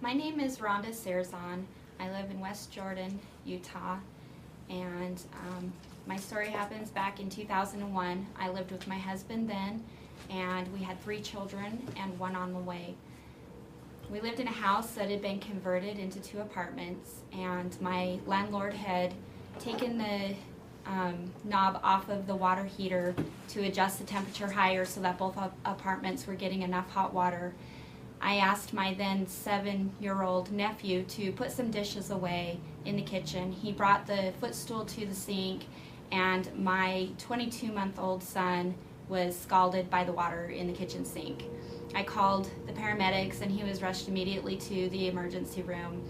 My name is Rhonda Dzierzon. I live in West Jordan, Utah, and my story happens back in 2001. I lived with my husband then, and we had 3 children and 1 on the way. We lived in a house that had been converted into 2 apartments, and my landlord had taken the knob off of the water heater to adjust the temperature higher so that both apartments were getting enough hot water. I asked my then 7-year-old nephew to put some dishes away in the kitchen. He brought the footstool to the sink, and my 22-month-old son was scalded by the water in the kitchen sink. I called the paramedics, and he was rushed immediately to the emergency room.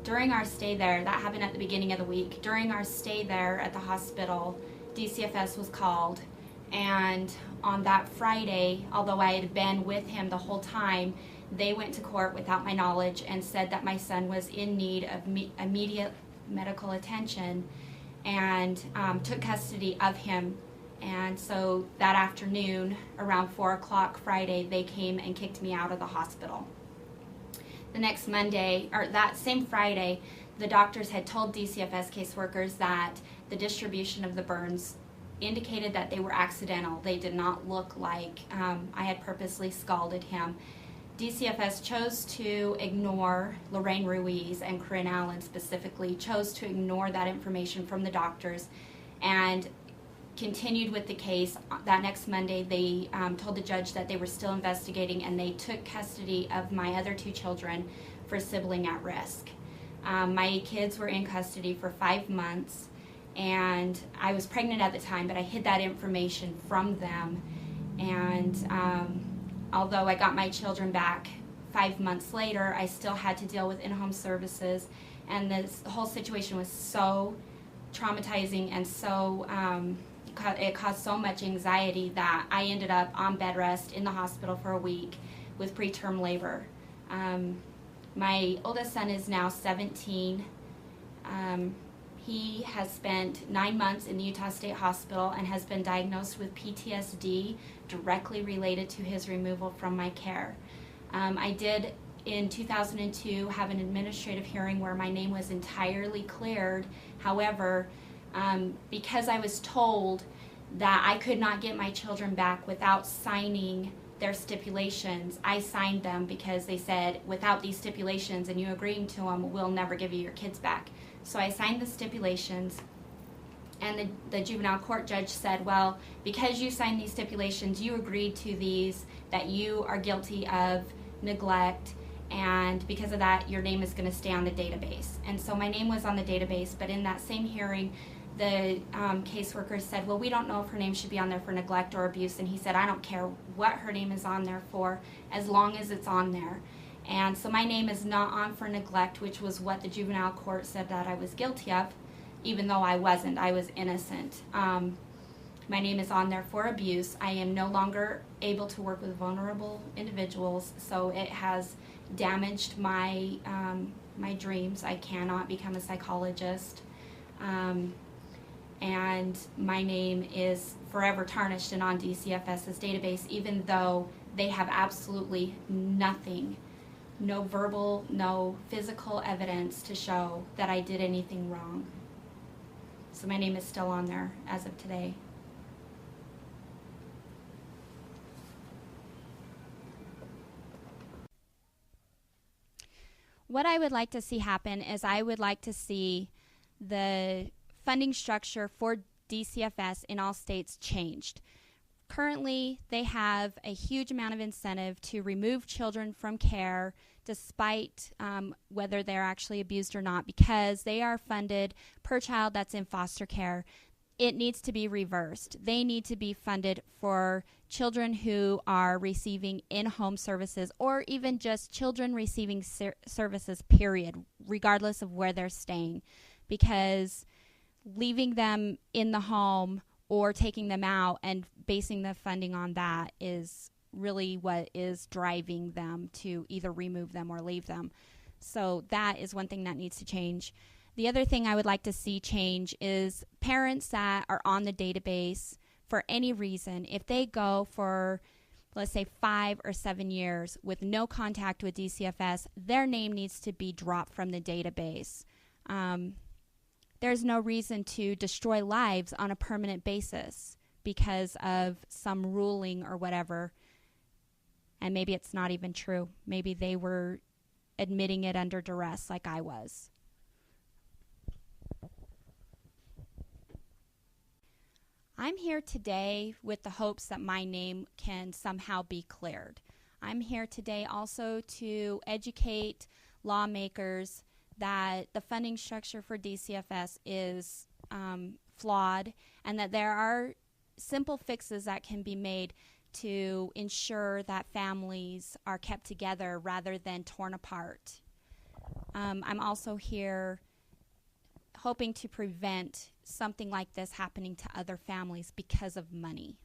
During our stay there, that happened at the beginning of the week, during our stay there at the hospital, DCFS was called, and on that Friday, although I had been with him the whole time, they went to court without my knowledge and said that my son was in need of immediate medical attention, and took custody of him. And so that afternoon, around 4 o'clock Friday, they came and kicked me out of the hospital. The next Monday, or that same Friday, the doctors had told DCFS caseworkers that the distribution of the burns indicated that they were accidental. They did not look like I had purposely scalded him. DCFS chose to ignore, Lorraine Ruiz and Corinne Allen specifically, chose to ignore that information from the doctors and continued with the case. That next Monday, they told the judge that they were still investigating, and they took custody of my other 2 children for sibling at risk. My kids were in custody for 5 months, and I was pregnant at the time, but I hid that information from them. And although I got my children back 5 months later, I still had to deal with in-home services, and this whole situation was so traumatizing and so it caused so much anxiety that I ended up on bed rest in the hospital for a week with preterm labor. My oldest son is now 17. He has spent 9 months in the Utah State Hospital and has been diagnosed with PTSD directly related to his removal from my care. I did, in 2002, have an administrative hearing where my name was entirely cleared. However, because I was told that I could not get my children back without signing their stipulations, I signed them because they said, without these stipulations and you agreeing to them, we'll never give you your kids back. So I signed the stipulations, and the juvenile court judge said, well, because you signed these stipulations, you agreed to these, that you are guilty of neglect, and because of that, your name is going to stay on the database. And so my name was on the database, but in that same hearing, the caseworker said, well, we don't know if her name should be on there for neglect or abuse. And he said, I don't care what her name is on there for, as long as it's on there. And so my name is not on for neglect, which was what the juvenile court said that I was guilty of, even though I wasn't. I was innocent. My name is on there for abuse. I am no longer able to work with vulnerable individuals, so it has damaged my my dreams. I cannot become a psychologist. And my name is forever tarnished and on DCFS's database, even though they have absolutely nothing, no verbal, no physical evidence to show that I did anything wrong. So my name is still on there as of today. What I would like to see happen is I would like to see the funding structure for DCFS in all states changed. Currently, they have a huge amount of incentive to remove children from care despite whether they're actually abused or not, because they are funded per child that's in foster care. It needs to be reversed. They need to be funded for children who are receiving in-home services, or even just children receiving services, period, regardless of where they're staying, because leaving them in the home or taking them out and basing the funding on that is really what is driving them to either remove them or leave them. So that is one thing that needs to change. The other thing I would like to see change is parents that are on the database for any reason, if they go for let's say 5 or 7 years with no contact with DCFS, their name needs to be dropped from the database. There's no reason to destroy lives on a permanent basis because of some ruling or whatever. And maybe it's not even true. Maybe they were admitting it under duress like I was. I'm here today with the hopes that my name can somehow be cleared. I'm here today also to educate lawmakers that the funding structure for DCFS is flawed and that there are simple fixes that can be made to ensure that families are kept together rather than torn apart. I'm also here hoping to prevent something like this happening to other families because of money.